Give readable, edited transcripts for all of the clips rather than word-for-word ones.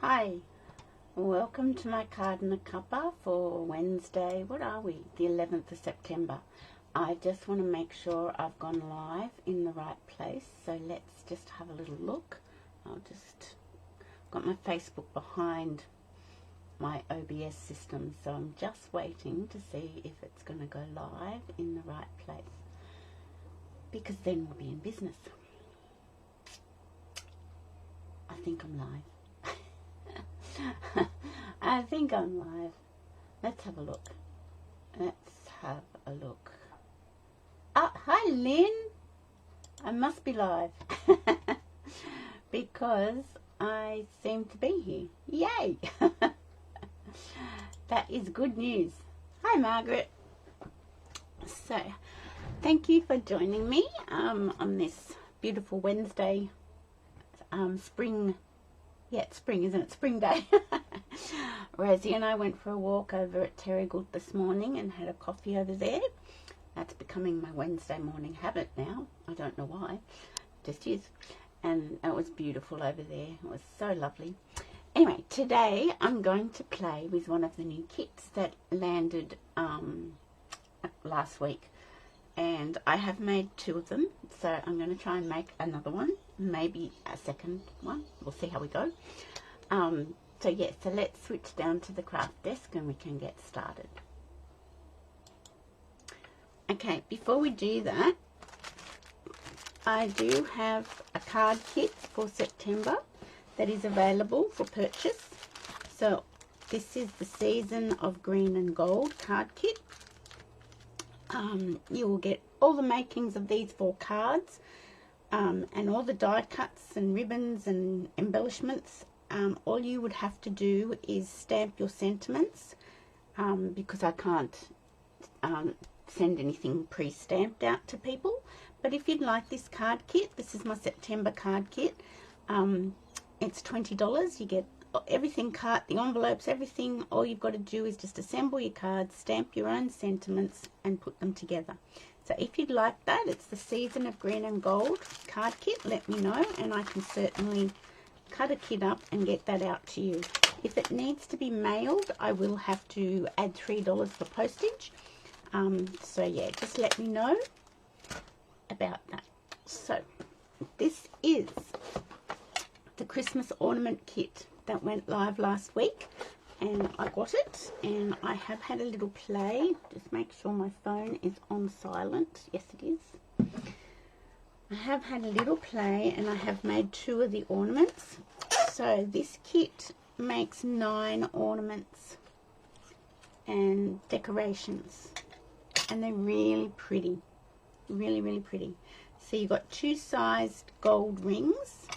Hi, welcome to my card and a cuppa for Wednesday. What are we? The 11th of September. I just want to make sure I've gone live in the right place. So let's just have a little look. I'll just got my Facebook behind my OBS system, so I'm just waiting to see if it's going to go live in the right place, because then we'll be in business. I think I'm live. I think I'm live. Let's have a look. Let's have a look. Oh, hi Lynn. I must be live because I seem to be here. Yay! That is good news. Hi Margaret. So, thank you for joining me on this beautiful Wednesday, spring. Yeah, it's spring, isn't it? Spring day. Rosie and I went for a walk over at Terrigal this morning and had a coffee over there. That's becoming my Wednesday morning habit now. I don't know why. It just is. And it was beautiful over there. It was so lovely. Anyway, today I'm going to play with one of the new kits that landed last week. And I have made 2 of them, so I'm going to try and make another one, maybe a second one. We'll see how we go. So let's switch down to the craft desk and we can get started. Okay, before we do that, I do have a card kit for September that is available for purchase. So this is the Season of Green and Gold card kit. You will get all the makings of these 4 cards and all the die cuts and ribbons and embellishments. All you would have to do is stamp your sentiments, because I can't send anything pre-stamped out to people. But if you'd like this card kit, this is my September card kit. It's $20. You get everything cut, the envelopes, everything. All you've got to do is just assemble your cards, stamp your own sentiments and put them together. So if you'd like that, it's the Season of Green and Gold card kit. Let me know and I can certainly cut a kit up and get that out to you. If it needs to be mailed, I will have to add $3 for postage. So yeah, just let me know about that. So this is the Christmas ornament kit that went live last week, and I got it, and I have had a little play. Just make sure my phone is on silent. Yes, it is. I have had a little play, and I have made 2 of the ornaments. So this kit makes 9 ornaments and decorations, and they're really pretty, really pretty. So you've got 2 sized gold rings,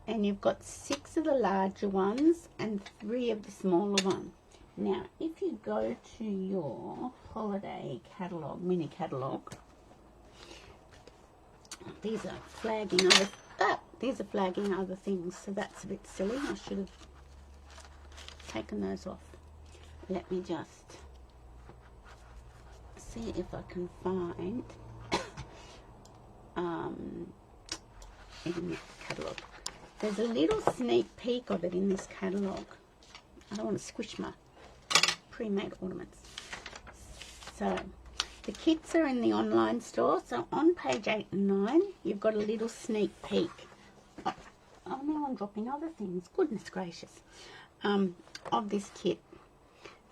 and you've got 6 of the larger ones and 3 of the smaller ones. Now, if you go to your holiday catalogue, mini catalogue, these are flagging other things, so that's a bit silly. I should have taken those off. Let me just see if I can find in the catalogue. There's a little sneak peek of it in this catalogue. I don't want to squish my pre-made ornaments. So the kits are in the online store. So on page 8 and 9, you've got a little sneak peek. Oh, now I'm dropping other things. Goodness gracious. Of this kit.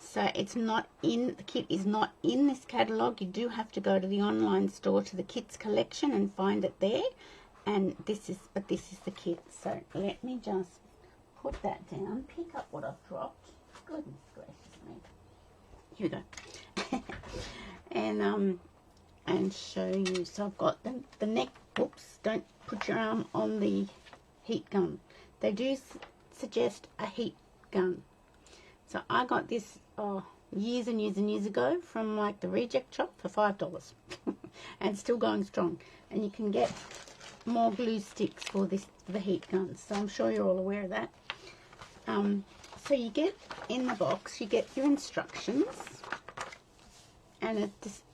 So it's not in, the kit is not in this catalogue. You do have to go to the online store to the kits collection and find it there. And this is the kit. So let me just put that down, pick up what I've dropped. Goodness gracious me. Here we go. and show you. So I've got the neck. Oops, don't put your arm on the heat gun. They do suggest a heat gun. So I got this years and years ago from like the reject shop for $5 and still going strong. And you can get more glue sticks for the heat guns, so I'm sure you're all aware of that. So you get in the box, you get your instructions, and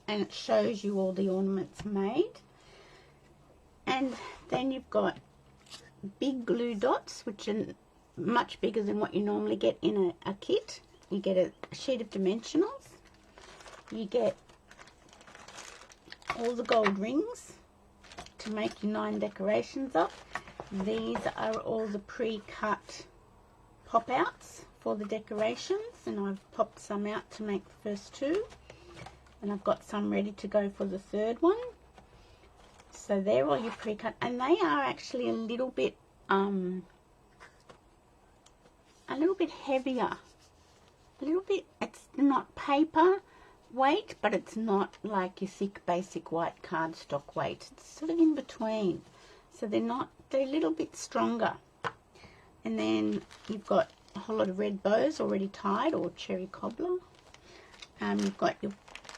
it shows you all the ornaments made, and then you've got big glue dots, which are much bigger than what you normally get in a kit. You get a sheet of dimensionals. You get all the gold rings to make your 9 decorations up. These are all the pre-cut pop-outs for the decorations, and I've popped some out to make the first 2, and I've got some ready to go for the 3rd one. So they're all your pre-cut, and they are actually a little bit heavier. A little bit, it's not paper weight, but it's not like your thick basic white cardstock weight. It's sort of in between. So they're a little bit stronger. And then you've got a whole lot of red bows already tied, or cherry cobbler. You've got your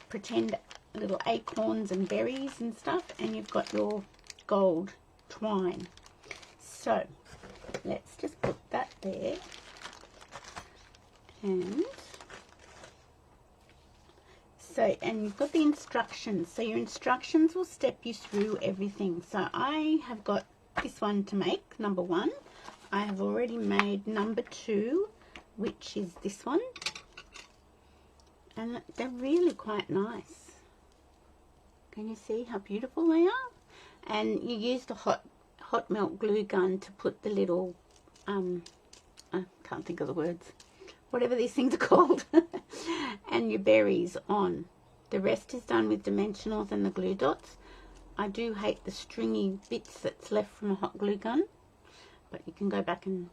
pretend little acorns and berries and stuff, and you've got your gold twine. So let's just put that there. And you've got the instructions. So your instructions will step you through everything. So I have got this one to make, number 1. I have already made number 2, which is this one. And they're really quite nice. Can you see how beautiful they are? And you use the hot melt glue gun to put the little, I can't think of the words, whatever these things are called, and your berries on. The rest is done with dimensionals and the glue dots. I do hate the stringy bits that's left from a hot glue gun, but you can go back and,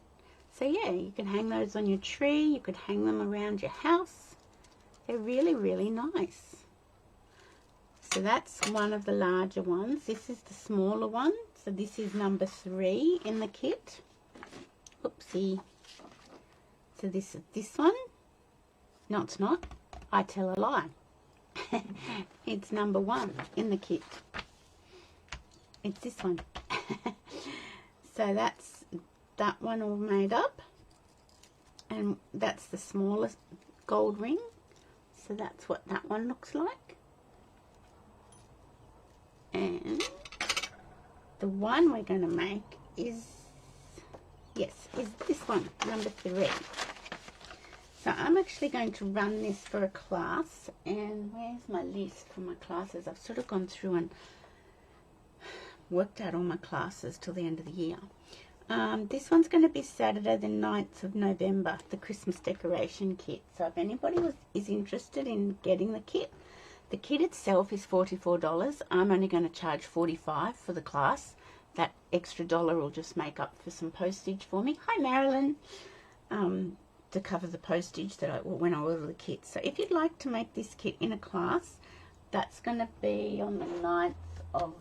so yeah, you can hang those on your tree, you could hang them around your house. They're really, really nice. So that's one of the larger ones. This is the smaller one. So this is number 3 in the kit. Oopsie. So this is this one. No, it's not. I tell a lie. It's number 1 in the kit. It's this one. So that's that one all made up. And that's the smallest gold ring. So that's what that one looks like. And the one we're going to make is this one, number 3. So I'm actually going to run this for a class, and where's my list for my classes? I've sort of gone through and worked out all my classes till the end of the year. This one's going to be Saturday the 9th of November, the Christmas decoration kit. So if anybody is interested in getting the kit itself is $44. I'm only going to charge $45 for the class. That extra $1 will just make up for some postage for me. Hi, Marilyn. To cover the postage that when I order the kit. So if you'd like to make this kit in a class, that's going to be on the 9th of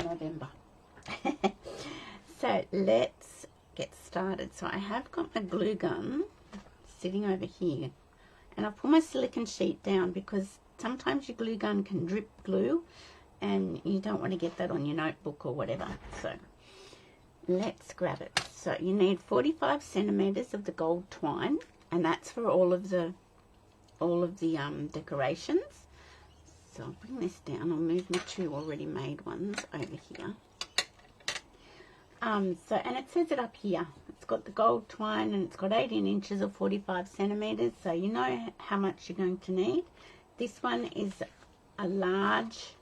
November. So let's get started. So I have got my glue gun sitting over here, and I've put my silicone sheet down because sometimes your glue gun can drip glue and you don't want to get that on your notebook or whatever. So let's grab it. So you need 45 centimeters of the gold twine, and that's for all of the decorations. So I'll bring this down. I'll move my 2 already made ones over here. And it says it up here. It's got the gold twine, and it's got 18 inches or 45 centimeters. So you know how much you're going to need. This one is a large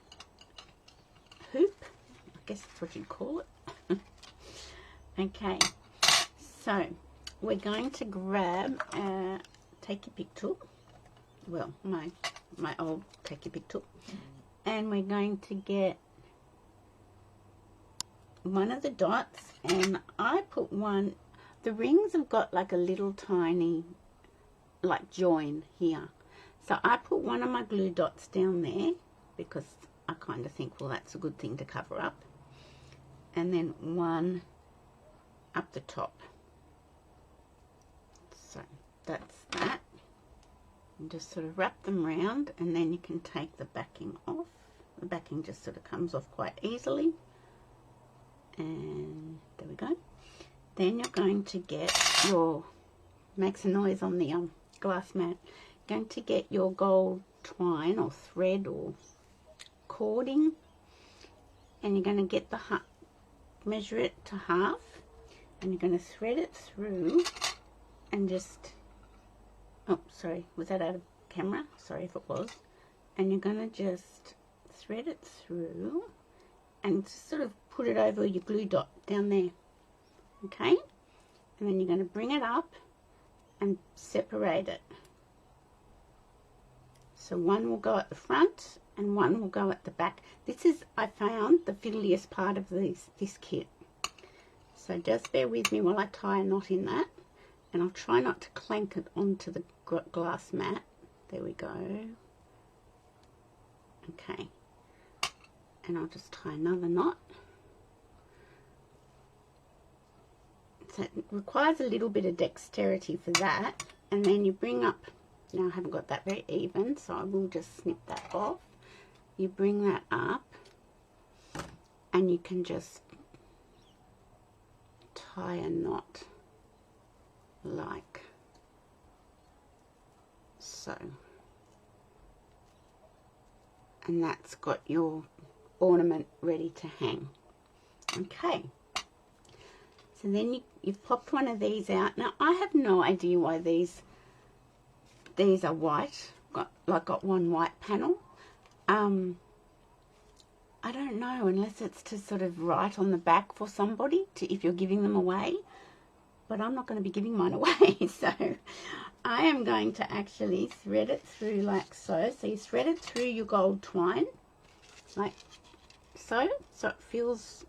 hoop. I guess that's what you'd call it. Okay, so we're going to grab take your pick tool, well my old take your pick tool, and we're going to get one of the dots, and I put one, the rings have got like a little tiny like join here, so I put one of my glue dots down there because I kind of think, well, that's a good thing to cover up, and then one up the top. So that's that. And just sort of wrap them round, and then you can take the backing off. The backing just sort of comes off quite easily. And there we go. Then you're going to get your, makes a noise on the glass mat, you're going to get your gold twine or thread or cording, and you're going to get the measure it to half, and you're going to thread it through and just, oh sorry, was that out of camera? Sorry if it was. And you're going to just thread it through and just sort of put it over your glue dot down there, okay? And then you're going to bring it up and separate it. So one will go at the front and one will go at the back. This is, I found, the fiddliest part of this kit. So just bear with me while I tie a knot in that, and I'll try not to clank it onto the glass mat. There we go. Okay, and I'll just tie another knot. So it requires a little bit of dexterity for that, and then you bring up, now I haven't got that very even, so I will just snip that off. You bring that up and you can just tie a knot like so, and that's got your ornament ready to hang. Okay, so then you've popped one of these out. Now I have no idea why these are white. Got one white panel. I don't know, unless it's to sort of write on the back for somebody if you're giving them away, but I'm not going to be giving mine away. So I am going to actually thread it through like so. So you thread it through your gold twine like so it feels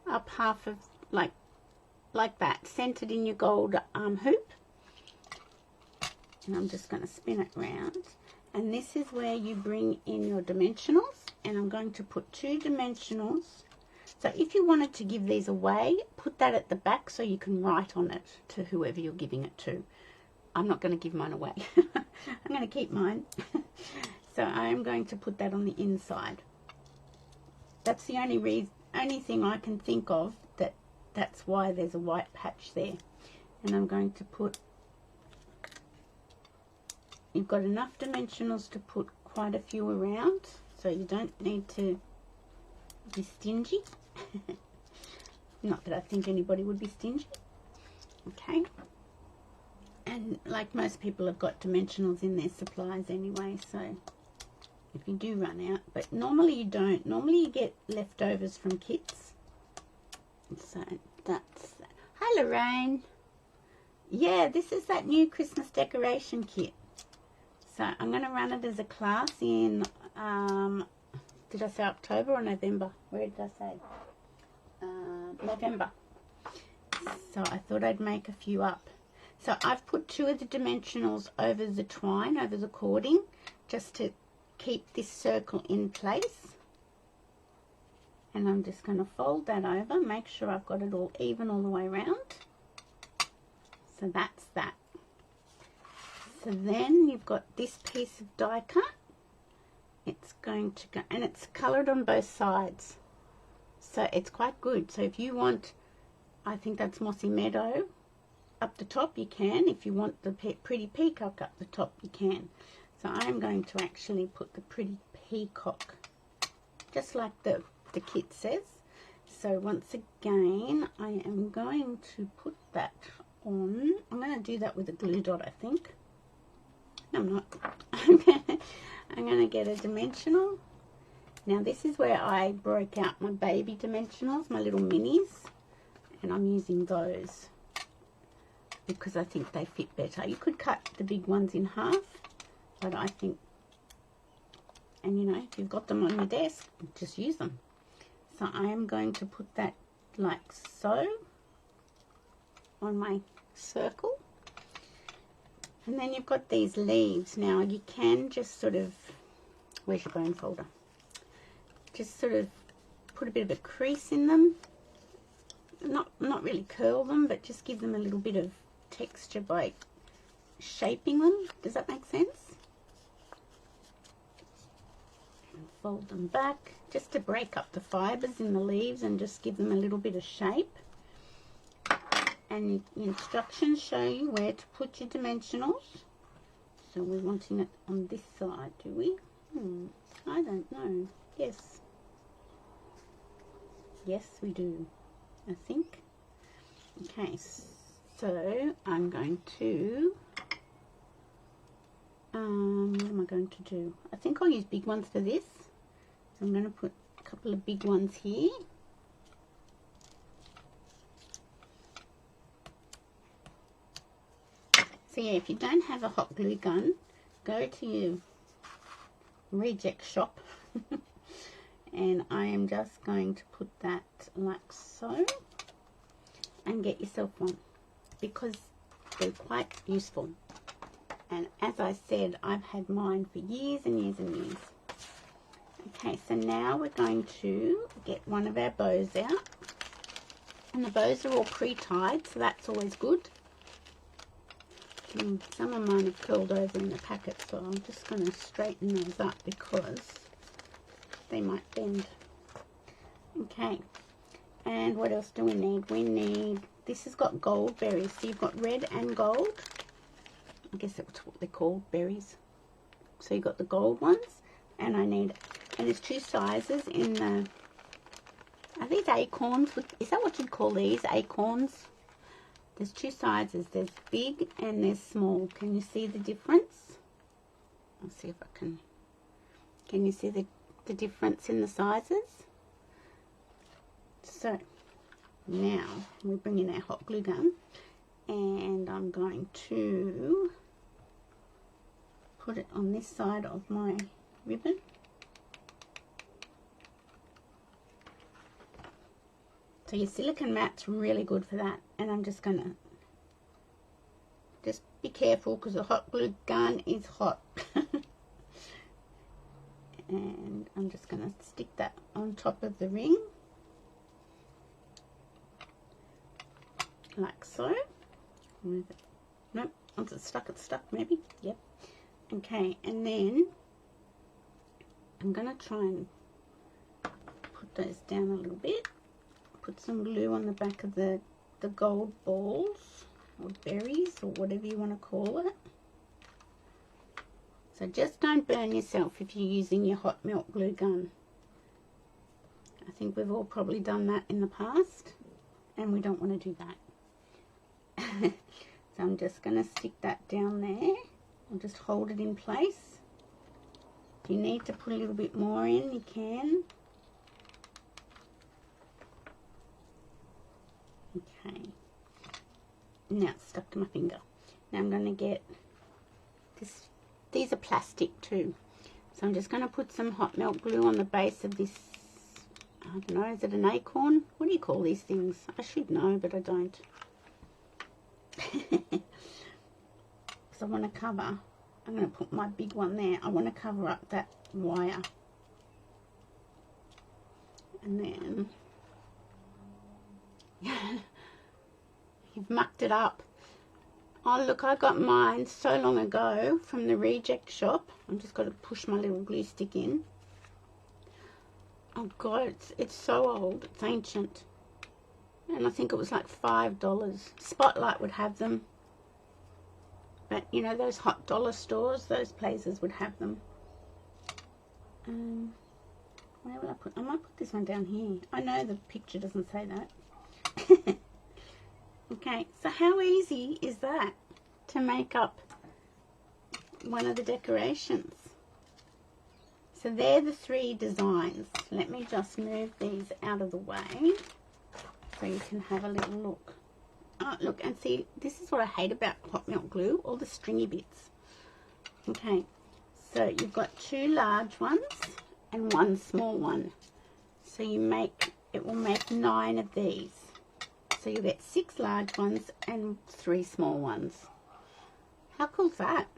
up half of like that, centered in your gold hoop. And I'm just going to spin it round, and this is where you bring in your dimensionals, and I'm going to put 2 dimensionals. So if you wanted to give these away, put that at the back so you can write on it to whoever you're giving it to. I'm not going to give mine away. I'm going to keep mine. So I'm going to put that on the inside. That's the only thing I can think of that's why there's a white patch there. And I'm going to put, you've got enough dimensionals to put quite a few around, so you don't need to be stingy. Not that I think anybody would be stingy. Okay, and like most people have got dimensionals in their supplies anyway, so if you do run out, but normally you don't. Normally you get leftovers from kits. So that's that. Hi Lorraine. Yeah, this is that new Christmas decoration kit. So I'm going to run it as a class in, did I say October or November? Where did I say? November. So I thought I'd make a few up. So I've put 2 of the dimensionals over the twine, over the cording, just to keep this circle in place. And I'm just going to fold that over, make sure I've got it all even all the way around. So that's that. So then you've got this piece of die cut. It's going to go, and it's coloured on both sides, so it's quite good. So if you want, I think that's Mossy Meadow up the top, you can. If you want the pretty peacock up the top, you can. So I'm going to actually put the pretty peacock, just like the kit says. So once again, I am going to put that on. I'm going to do that with a glue dot, I think. No, I'm not. I'm going to get a dimensional. Now this is where I broke out my baby dimensionals, my little minis, and I'm using those because I think they fit better. You could cut the big ones in half, but I think, and you know, if you've got them on your desk, just use them. So I am going to put that like so on my circle. And then you've got these leaves. Now you can just sort of, where's your bone folder? Just sort of put a bit of a crease in them. Not really curl them, but just give them a little bit of texture by shaping them. Does that make sense? And fold them back just to break up the fibres in the leaves and just give them a little bit of shape. And the instructions show you where to put your dimensionals. So we're wanting it on this side, do we? I don't know. Yes, we do, I think. Okay, so I'm going to, what am I going to do? I think I'll use big ones for this. So I'm going to put a couple of big ones here. So yeah, if you don't have a hot glue gun, go to your reject shop and I am just going to put that like so and get yourself one because they're quite useful. And as I said, I've had mine for years and years and years. Okay, so now we're going to get one of our bows out. And the bows are all pre-tied, so that's always good. And some of mine have curled over in the packet, so I'm just going to straighten those up because they might bend. Okay, and what else do we need? We need, this has got gold berries, so you've got red and gold. I guess that's what they're called, berries. So you've got the gold ones, and I need, and there's two sizes in the, are these acorns? Is that what you'd call these, acorns? There's two sizes, there's big and there's small. Can you see the difference? I'll see if I can you see the difference in the sizes? So now we bring in our hot glue gun and I'm going to put it on this side of my ribbon. So your silicone mat's really good for that, and I'm just gonna just be careful because the hot glue gun is hot. And I'm just gonna stick that on top of the ring like so. Move it. Nope, once it's stuck maybe. Yep. Okay, and then I'm gonna try and put those down a little bit. Put some glue on the back of the gold balls or berries or whatever you want to call it. So just don't burn yourself if you're using your hot melt glue gun. I think we've all probably done that in the past and we don't want to do that. So I'm just going to stick that down there. I'll just hold it in place. If you need to put a little bit more in, you can. Okay, now it's stuck to my finger. Now I'm going to get this, these are plastic too, so I'm just going to put some hot melt glue on the base of this, I don't know, is it an acorn? What do you call these things? I should know, but I don't. Because I want to cover, I'm going to put my big one there, I want to cover up that wire. And then you've mucked it up. Oh look, I got mine so long ago from the reject shop. I'm just got to push my little glue stick in. Oh god, it's so old, it's ancient. And I think it was like $5. Spotlight would have them. But you know, those hot dollar stores, those places would have them. Where will I put? I might put this one down here. I know the picture doesn't say that. Okay, so how easy is that to make up one of the decorations? So they're the three designs. Let me just move these out of the way so you can have a little look. Oh, look, and see, this is what I hate about hot melt glue, all the stringy bits. Okay, so you've got two large ones and one small one. So you make, it will make 9 of these. So you get 6 large ones and 3 small ones. How cool is that?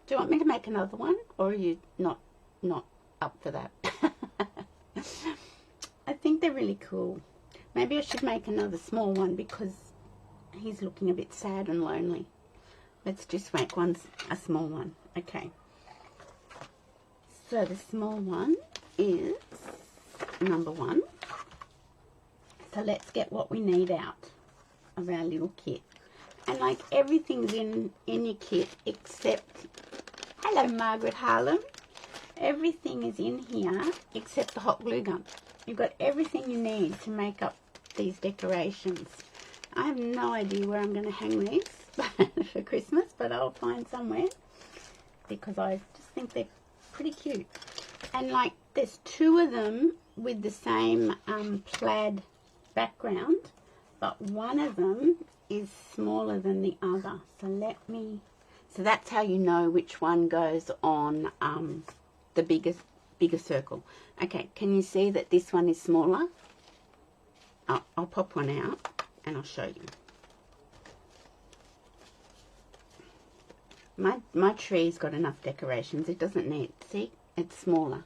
Do you want me to make another one, or are you not up for that? I think they're really cool. Maybe I should make another small one because he's looking a bit sad and lonely. Let's just make a small one. Okay. So the small one is number 1. So let's get what we need out of our little kit. And like everything's in your kit except, hello Margaret Harlem, everything is in here except the hot glue gun. You've got everything you need to make up these decorations. I have no idea where I'm going to hang these for Christmas, but I'll find somewhere because I just think they're pretty cute. And like there's two of them with the same plaid background, but one of them is smaller than the other. So that's how you know which one goes on the bigger circle. Okay, can you see that this one is smaller? I'll pop one out and I'll show you. My tree's got enough decorations. It doesn't need, see, it's smaller.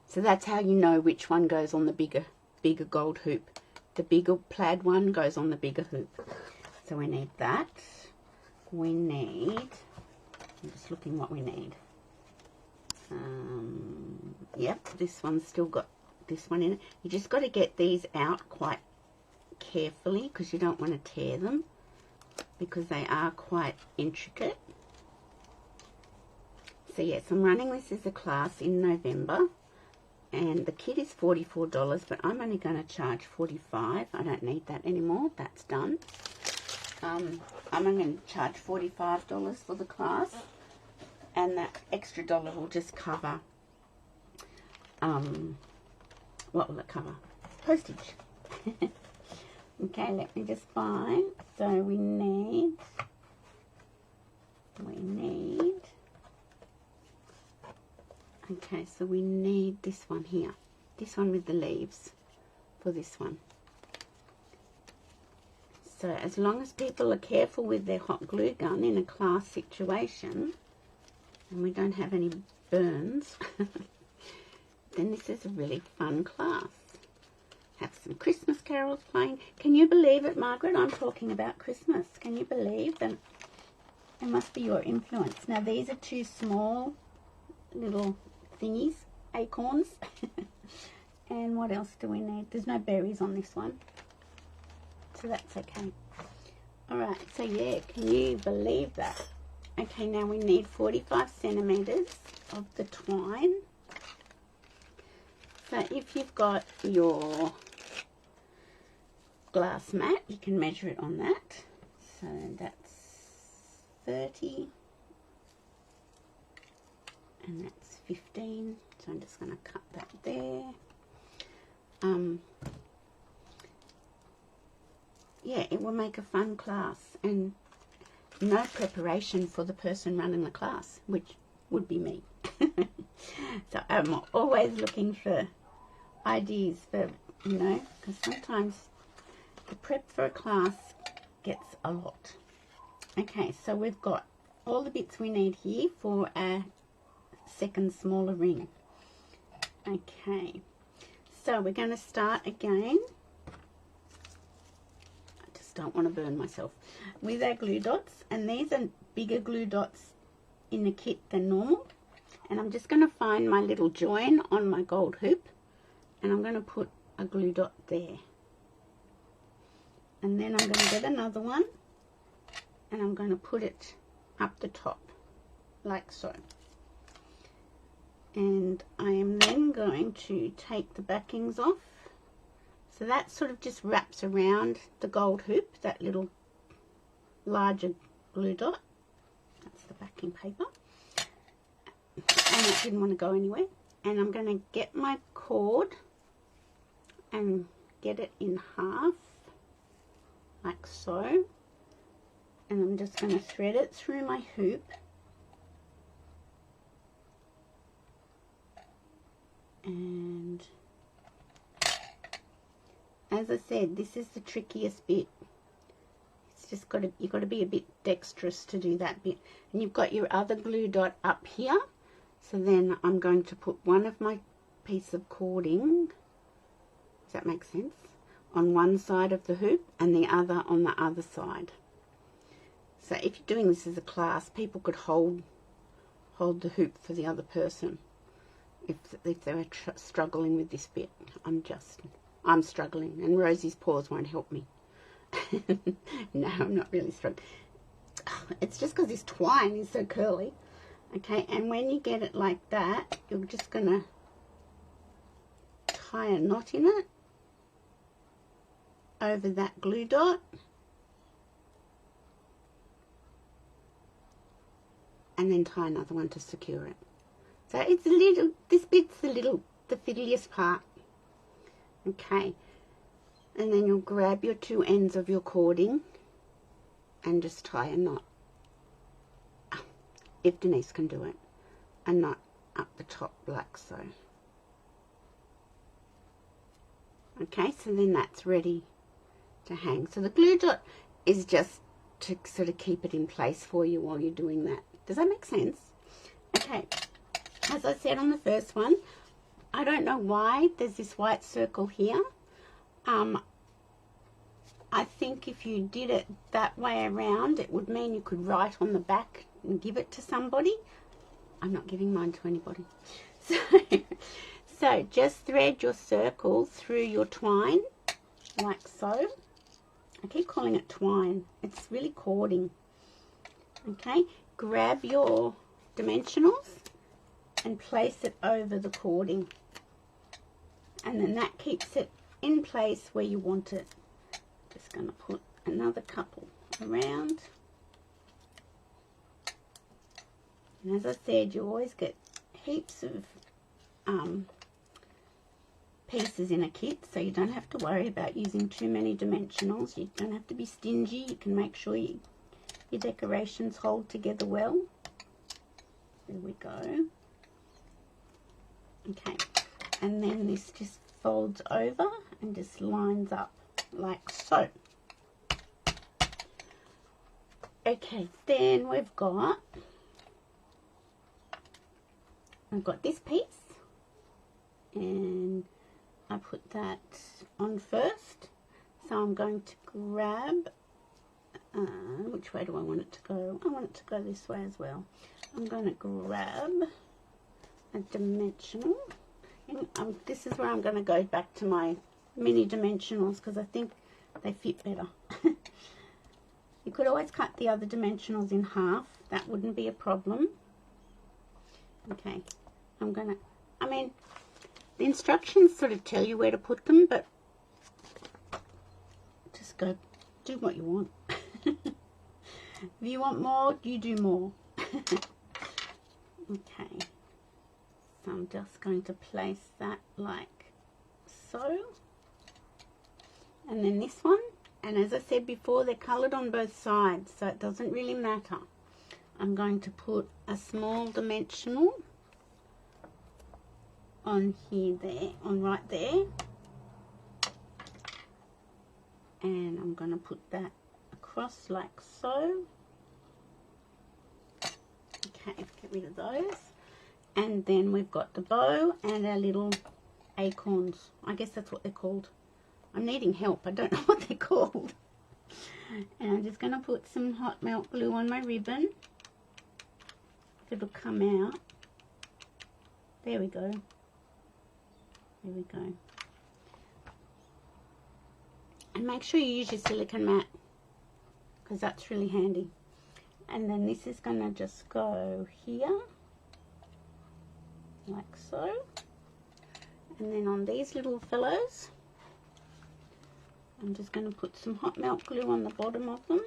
So that's how you know which one goes on the bigger gold hoop. The bigger plaid one goes on the bigger hoop. So we need that. We need, I'm just looking what we need. Yep, this one's still got this one in it. You just got to get these out quite carefully because you don't want to tear them because they are quite intricate. So yes, I'm running this as a class in November and the kit is $44, but I'm only going to charge $45. I don't need that anymore. That's done. I'm going to charge $45 for the class, and that extra dollar will just cover, what will it cover? Postage. Okay, let me just find. So we need, okay, so we need this one here. This one with the leaves for this one. So as long as people are careful with their hot glue gun in a class situation, and we don't have any burns, then this is a really fun class. Have some Christmas carols playing. Can you believe it, Margaret? I'm talking about Christmas. Can you believe that? It must be your influence. Now these are two small little thingies, acorns. And what else do we need? There's no berries on this one, so that's okay. Alright, so yeah, can you believe that? Okay, now we need 45 centimeters of the twine. So if you've got your glass mat, you can measure it on that. So that's 30 and that's 15. So I'm just going to cut that there. Yeah, it will make a fun class and no preparation for the person running the class, which would be me. So I'm always looking for ideas for, you know, because sometimes the prep for a class gets a lot. Okay, so we've got all the bits we need here for our second smaller ring. Okay, so we're going to start again. I just don't want to burn myself with our glue dots, and these are bigger glue dots in the kit than normal. And I'm just going to find my little join on my gold hoop, and I'm going to put a glue dot there. And then I'm going to get another one, and I'm going to put it up the top, like so. And I am then going to take the backings off. So that sort of just wraps around the gold hoop, that little larger glue dot. That's the backing paper. And it didn't want to go anywhere. And I'm going to get my cord and get it in half, like so. And I'm just going to thread it through my hoop. And as I said, this is the trickiest bit. It's just you've got to be a bit dexterous to do that bit. And you've got your other glue dot up here. So then I'm going to put one of my piece of cording, does that make sense, on one side of the hoop and the other on the other side. So if you're doing this as a class, people could hold the hoop for the other person if they were struggling with this bit. I'm struggling, and Rosie's paws won't help me. No, I'm not really struggling. It's just because this twine is so curly. Okay, and when you get it like that, you're just going to tie a knot in it over that glue dot, and then tie another one to secure it. So it's a little, this bit's the fiddliest part. Okay, and then you'll grab your two ends of your cording and just tie a knot, if Denise can do it, a knot up the top like so. Okay, so then that's ready to hang. So the glue dot is just to sort of keep it in place for you while you're doing that. Does that make sense? Okay, as I said on the first one, I don't know why there's this white circle here. I think if you did it that way around, it would mean you could write on the back and give it to somebody. I'm not giving mine to anybody. So just thread your circle through your twine, like so. I keep calling it twine. It's really cording. Okay, grab your dimensionals and place it over the cording. And then that keeps it in place where you want it. Just going to put another couple around. And as I said, you always get heaps of pieces in a kit, so you don't have to worry about using too many dimensionals. You don't have to be stingy. You can make sure your decorations hold together well. There we go. Okay, and then this just folds over and just lines up like so. Okay, then we've got this piece, and I put that on first. So I'm going to grab, which way do I want it to go? I want it to go this way as well. I'm going to grab a dimensional, and this is where I'm going to go back to my mini dimensionals because I think they fit better. You could always cut the other dimensionals in half. That wouldn't be a problem. Okay, I mean, the instructions sort of tell you where to put them, but just go do what you want. If you want more, you do more. Okay, so I'm just going to place that like so. And then this one, and as I said before, they're coloured on both sides, so it doesn't really matter. I'm going to put a small dimensional on here, there, on right there, and I'm going to put that across like so. Okay, get rid of those, and then we've got the bow and our little acorns. I guess that's what they're called. I'm needing help. I don't know what they're called. And I'm just going to put some hot melt glue on my ribbon. It'll come out. There we go. There we go. And make sure you use your silicone mat, because that's really handy. And then this is going to just go here, like so. And then on these little fellows, I'm just going to put some hot melt glue on the bottom of them.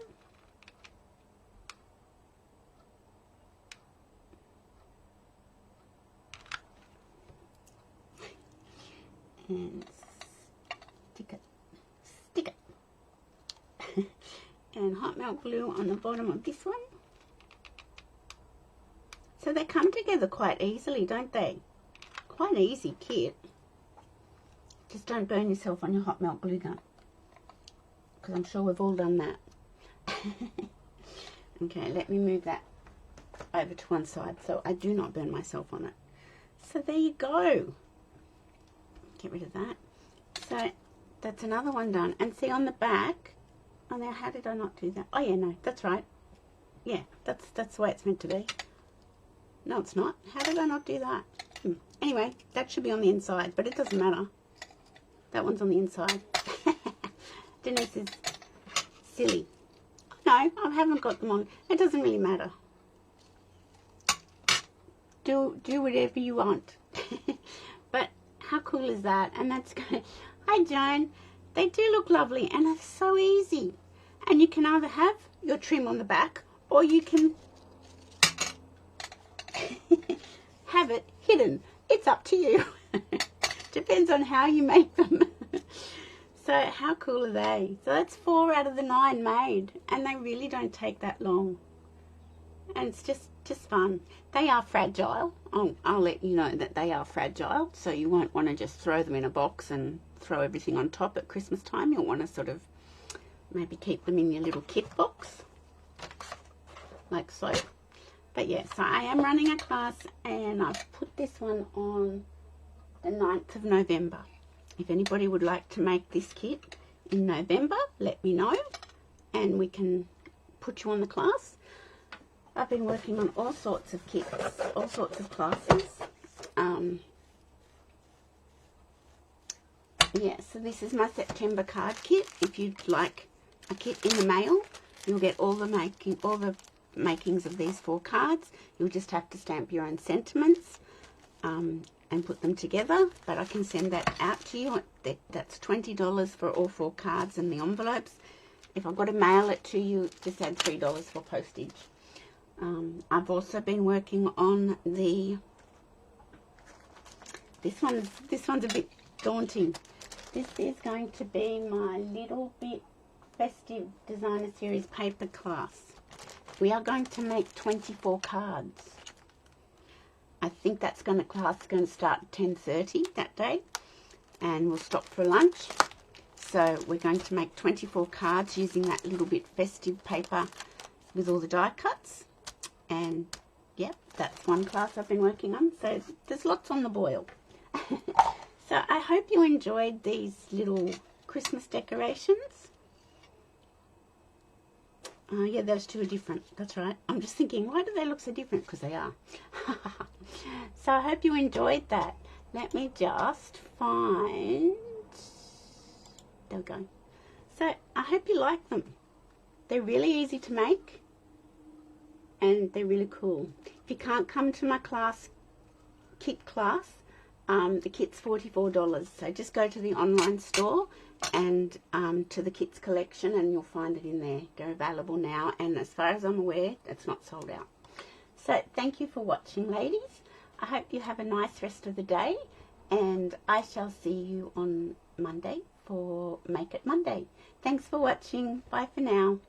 And stick it, and hot melt glue on the bottom of this one. So they come together quite easily, don't they? Quite easy kit. Just don't burn yourself on your hot melt glue gun, because I'm sure we've all done that. Okay, let me move that over to one side so I do not burn myself on it. So there you go. Get rid of that. So that's another one done. And see on the back, oh now how did I not do that? Oh yeah, no, that's right. Yeah, that's the way it's meant to be. No, it's not. How did I not do that? Anyway, that should be on the inside, but it doesn't matter. That one's on the inside. Denise is silly. No, I haven't got them on. It doesn't really matter. Do whatever you want. But how cool is that? And that's good. Hi, Joan. They do look lovely, and it's so easy. And you can either have your trim on the back, or you can have it hidden. It's up to you. Depends on how you make them. So how cool are they? So that's 4 out of the 9 made, and they really don't take that long. And it's just fun. They are fragile. I'll let you know that they are fragile, so you won't want to just throw them in a box and throw everything on top at Christmas time. You'll want to sort of maybe keep them in your little kit box, like so. But yeah, so I am running a class, and I've put this one on the 9th of November. If anybody would like to make this kit in November, let me know, and we can put you on the class. I've been working on all sorts of kits, all sorts of classes. Yeah, so this is my September card kit. If you'd like a kit in the mail, you'll get all the makings of these 4 cards. You'll just have to stamp your own sentiments and put them together, but I can send that out to you. That's $20 for all 4 cards and the envelopes. If I've got to mail it to you, just add $3 for postage. I've also been working on this one's a bit daunting. This is going to be my Little Bit Festive Designer Series paper class. We are going to make 24 cards. I think class is going to start at 10:30 that day, and we'll stop for lunch. So we're going to make 24 cards using that Little Bit Festive paper with all the die cuts. And yep, that's one class I've been working on. So there's lots on the boil. So I hope you enjoyed these little Christmas decorations. Yeah, those 2 are different. That's right. I'm just thinking, why do they look so different? Because they are. So I hope you enjoyed that. Let me just find... There we go. So I hope you like them. They're really easy to make, and they're really cool. If you can't come to my kit class, the kit's $44. So just go to the online store and to the kits collection, and you'll find it in there. They're available now, and as far as I'm aware, it's not sold out. So thank you for watching, ladies. I hope you have a nice rest of the day, and I shall see you on Monday for Make It Monday. Thanks for watching. Bye for now.